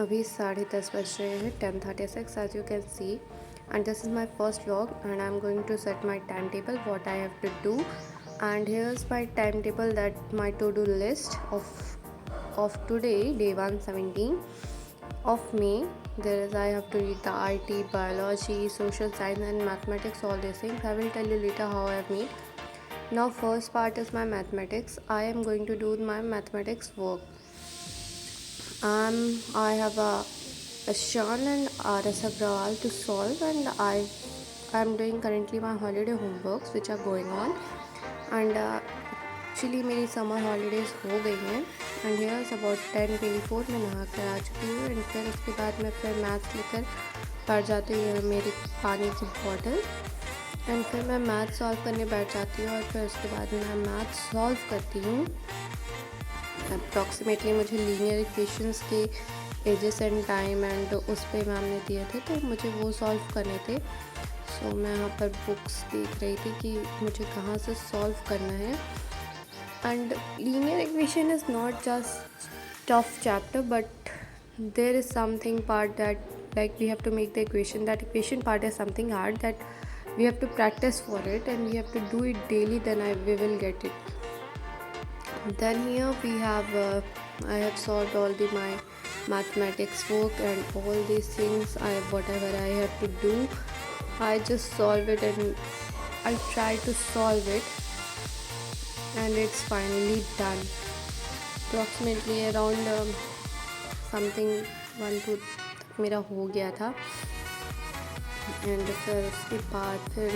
अभी 10:30 बज रहे हैं, 10:36 as you can see, and this is my first vlog and I'm going to set my timetable what I have to do. And here's my timetable, that my to-do list of today, day 117 of May. There is, I have to read the IT, biology, social science and mathematics, all these things. I will tell you later how I have made. Now first part is my mathematics. I am going to do my mathematics work. I have a Shan and RS Agrawal to solve, and I'm doing currently my holiday homeworks which are going on. And actually मेरी summer holidays हो गई हैं, and hairs about 10:24 मैं नहा कर आ चुकी हूँ, and फिर उसके बाद मैं फिर मैथ्स लेकर बैठ जाती हूँ, मेरी पानी की बॉटल, एंड फिर मैं मैथ्स सॉल्व करने बैठ जाती हूँ, और फिर उसके बाद मैं मैथ्स सॉल्व करती हूँ। अप्रॉक्सीमेटली मुझे लीनियर इक्वेशंस के एजेस एंड टाइम एंड उस पर मैम ने दिए थे, तो मुझे वो सॉल्व करने थे। सो मैं यहाँ पर बुक्स देख रही थी कि मुझे कहाँ से सॉल्व करना है। And linear equation is not just tough chapter, but there is something part that like we have to make the equation. That equation part is something hard that we have to practice for it, and we have to do it daily, then we will get it. Then here we have I have solved all my mathematics work and all these things. Whatever I have to do, I just solve it, and I try to solve it, and it's finally done. Approximately around something 1-2 तक मेरा हो गया था, and फिर उसके बाद फिर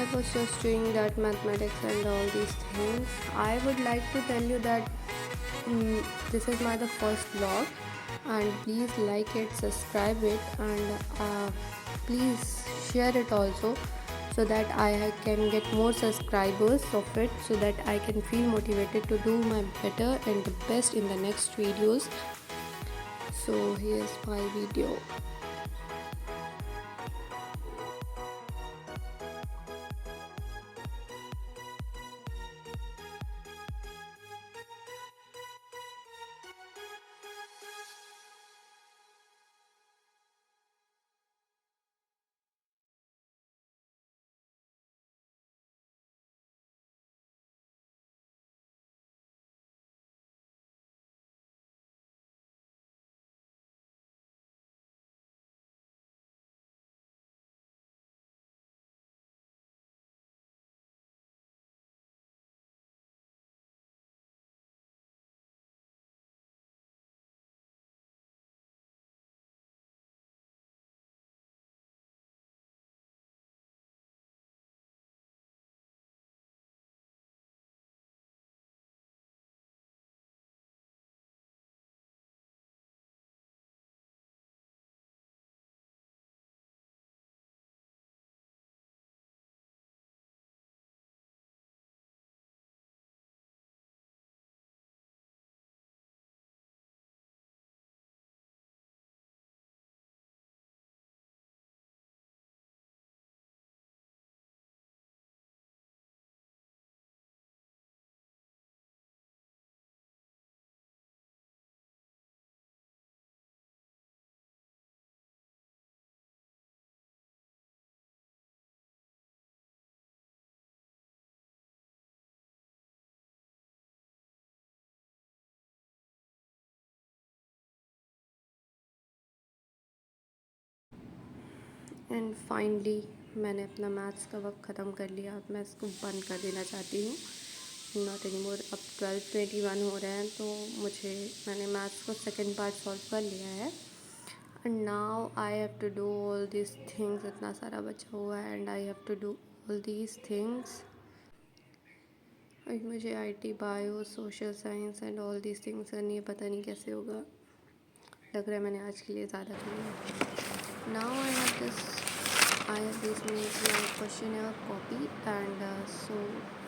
I was just doing that mathematics and all these things. I would like to tell you that this is the first vlog, and please like it, subscribe it, and please share it also, so that I can get more subscribers of it, so that I can feel motivated to do my better and the best in the next videos. So here's my video. And finally मैंने अपना maths का वक्त ख़त्म कर लिया। अब मैं इसको बंद कर देना चाहती हूँ, नॉट एनी मोर। अब 12:21 हो रहे हैं, तो मैंने मैथ्स को सेकेंड पार्ट सॉल्व कर लिया है, and now I have to do all this things. इतना सारा बचा हुआ है, and I have to do all these things. मुझे IT, bio, social science and all these things करनी है। पता नहीं कैसे होगा, लग रहा है मैंने आज के लिए ज़्यादा कर लिया। Now I have this my questionnaire copy, and so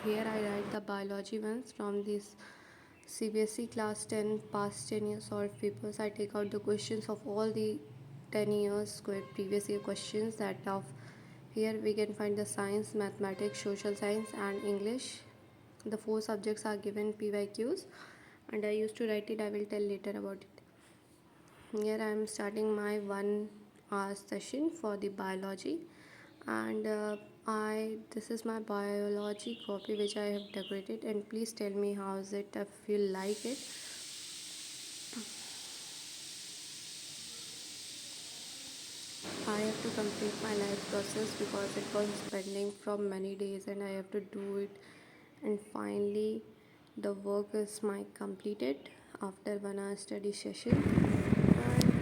here I write the biology ones from this CBSE class 10 past 10 years solved papers. I take out the questions of all the 10 years previous year questions. That of here we can find the science, mathematics, social science and English. The four subjects are given PYQs, and I used to write it. I will tell later about it. Here I am starting my 1 hour session for the biology, and I this is my biology copy which I have decorated, and please tell me how is it, if you like it. I have to complete my life process because it was pending from many days and I have to do it, and finally the work is my completed after 1 hour study session, and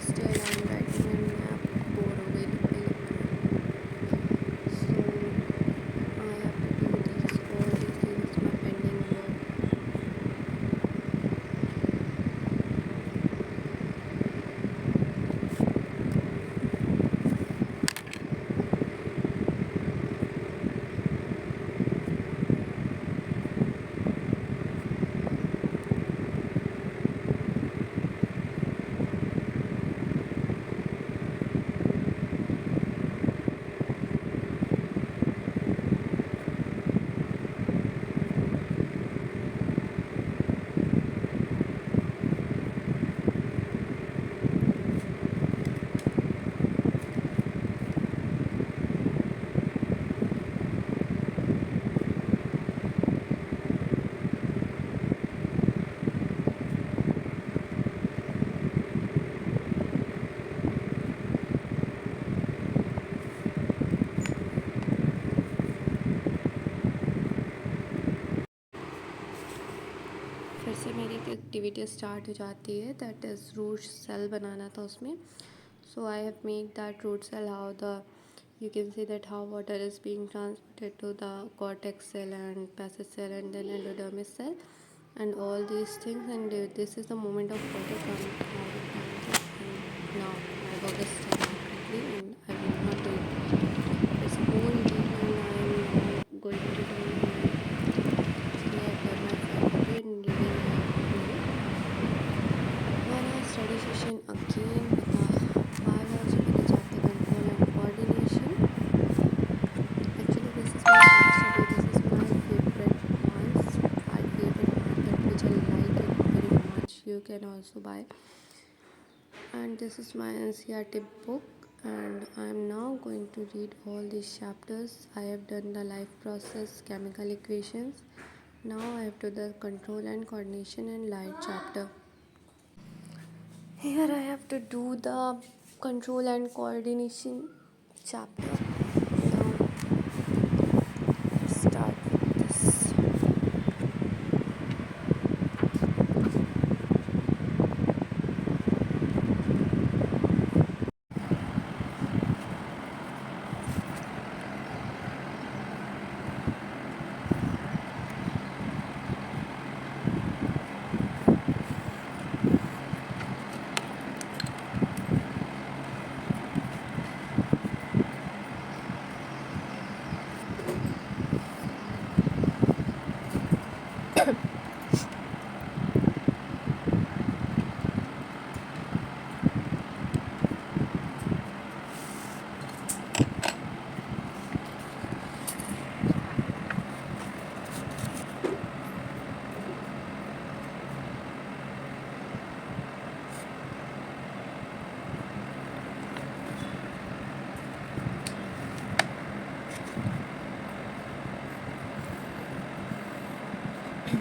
still I am writing and I am bored हो गई लिख पे so I have to do these all these things my pending work. फिर से मेरी एक activity start हो जाती है, दैट इज़ रूट सेल बनाना था उसमें. So I have made that root cell, how the you can see that how water is being transported to the cortex cell and passage cell and then endodermis cell and all these things, and this is the moment of water coming out of the and now my work is done completely and I will not do this whole day, and I am now going to do my actually I have done my faculty and reading I have to do one hour study session again with the biology with the chapter control and coordination. Actually this is my short study, this is my favorite ones, my favorite market which I like it very much, you can also buy. And this is my NCERT book, and I am now going to read all these chapters. I have done the life process, chemical equations. Now I have to do the control and coordination and light chapter. Here I have to do the control and coordination chapter. Now let's start with this.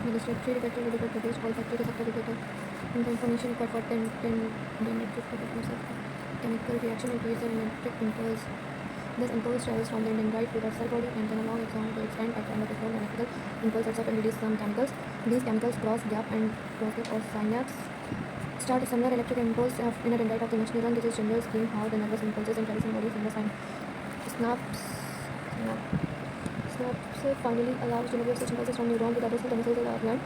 With the structure effective radical produced all factors of the regulator and the information required for 10 electric chemical reaction and creates an electric impulse. This impulse travels from the dendrite to the cell body and then along its own to expand at the end of its whole electrical impulse sets up and release some chemicals. These chemicals cross gap or synapse start a similar electric impulse in a dendrite of the next neuron. This is general scheme how the nervous impulses and traversing bodies in the synapse finally allows delivery of such impulses from neuron to the other cell, the muscles are gland.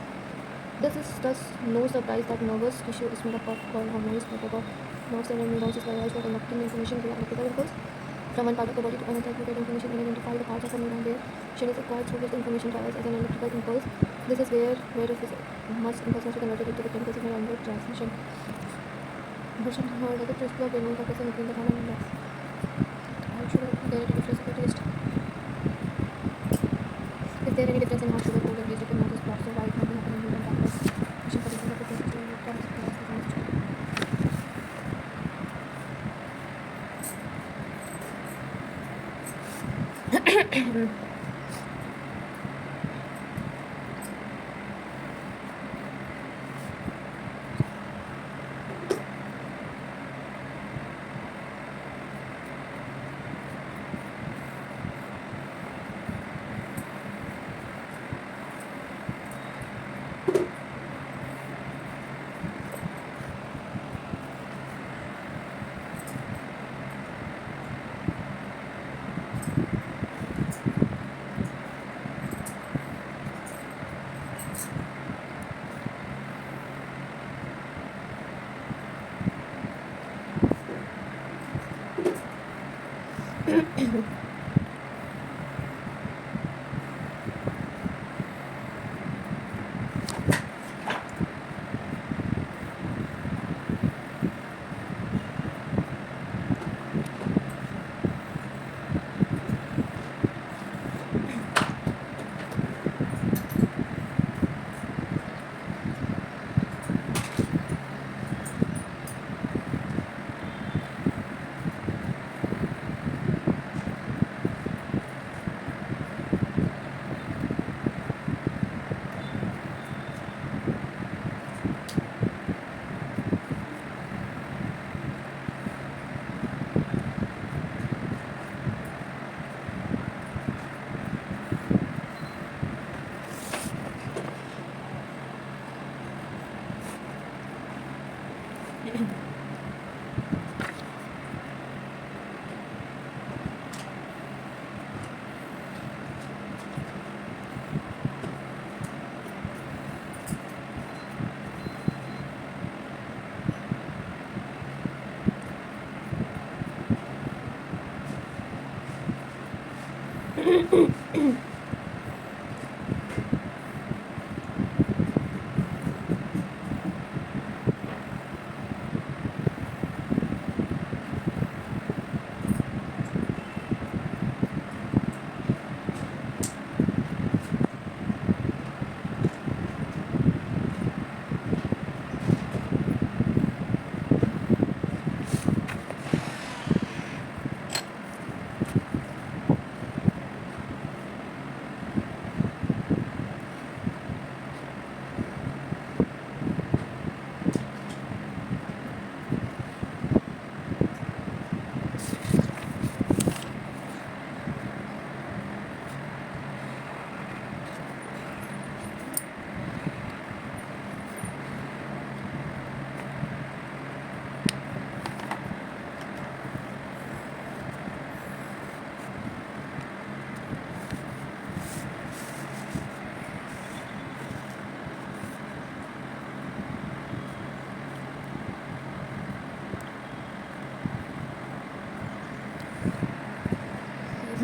This is thus no surprise that nervous tissue is made up of hormones, made up of nerves and neurons is biologized for conducting information via electrical impulse from one part of the body to another to get information and identify the parts of the neuron where shell is acquired through which the information travels as an electrical impulse. This is where it is impulse must be converted into the chemical signal under transmission. Version heard the principle of Raymond occurs between the hormone and gas. How should there any difference in the taste? Is there any difference in how sugar food is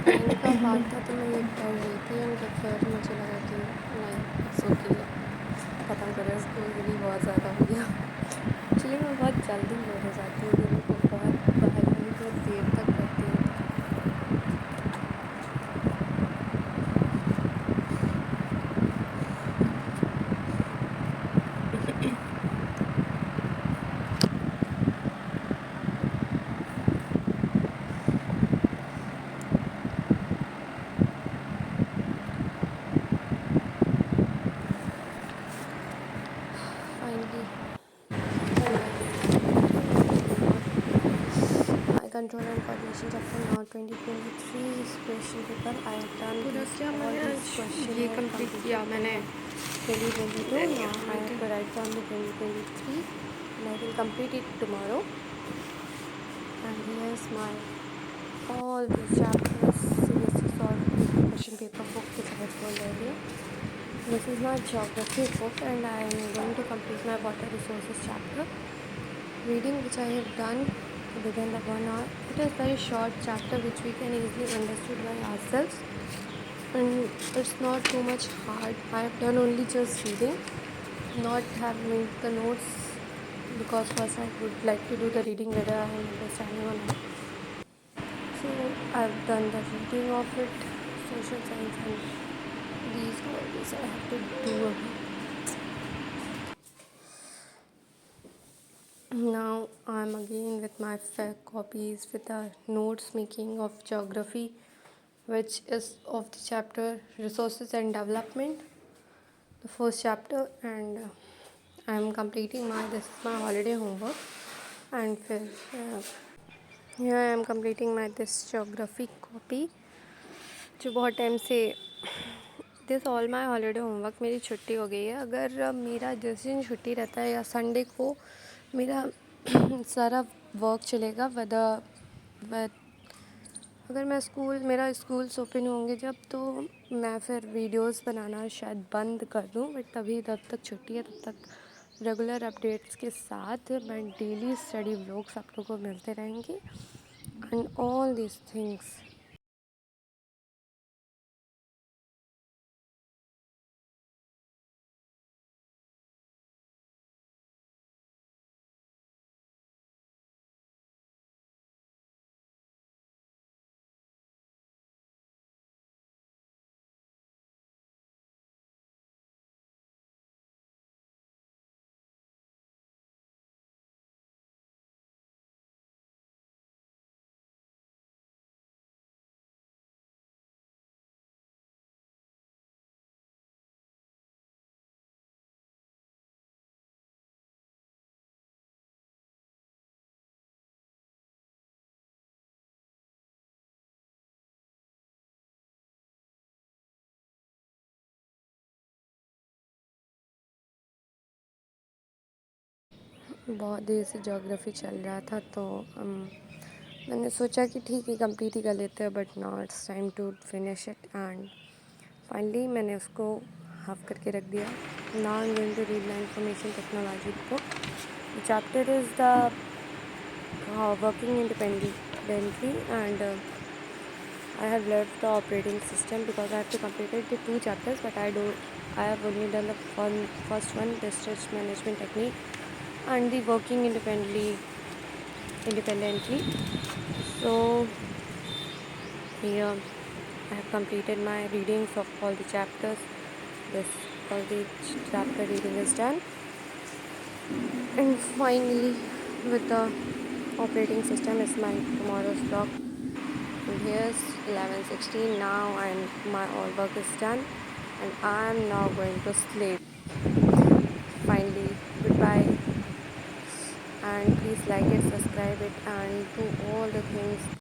pen का part था तो मैं ये कर रही थी and फिर मुझे लगा कि नहीं इट्स ओके, ख़त्म करें इसको, ये भी बहुत ज़्यादा हो गया। एक्चुअली मैं बहुत जल्दी बोर हो जाती हूँ दिनों को, बहुत पहले बहुत देर तक करती हूँ। Finally, my control and coordination chapter now 2023 is question paper. I have done all these questions. ये कंप्लीट किया मैंने 2022. Now I have to write down the 2023 and I will complete it tomorrow. And here's my all these chapters seriously solved question paper book which I have told earlier. This is my geography book and I am going to complete my water resources chapter. Reading which I have done within the 1 hour. It is very short chapter which we can easily understood by ourselves and it's not too much hard. I have done only just reading, not having the notes, because first I would like to do the reading whether I am understanding or not. So I have done the reading of it, social science, and these all this I have to do again. Now I'm again with my fair copies with the notes making of geography which is of the chapter Resources and Development, the first chapter. And I am completing this is my holiday homework. And फिर here I am completing my this geography copy, जो बहुत time से this all my holiday homework मेरी छुट्टी हो गई है। अगर मेरा जिस दिन छुट्टी रहता है या संडे को मेरा सारा वर्क चलेगा विद अगर मेरा स्कूल्स ओपन होंगे जब, तो मैं फिर वीडियोस बनाना शायद बंद कर दूं, बट तभी तब तक छुट्टी है, तब तक रेगुलर अपडेट्स के साथ मैं डेली स्टडी व्लॉग्स आप लोगों को मिलते रहेंगे एंड ऑल दीज थिंग्स। बहुत देर से ज्योग्राफी चल रहा था, तो मैंने सोचा कि ठीक है कंप्लीट ही कर लेते हैं, but now it's time to finish it. And finally मैंने उसको हाफ करके रख दिया। Now I am going to read the information technology book. The chapter is the working independently and I have left the operating system because I have to complete the two chapters, but I have only done the first one, the stress management technique and the working independently. So here I have completed my readings of all the chapters. All the chapter reading is done, and finally with the operating system is my tomorrow's vlog. And here's 11:16 now, and my all work is done, and I'm now going to sleep. Finally, goodbye, and please like it, subscribe it, and do all the things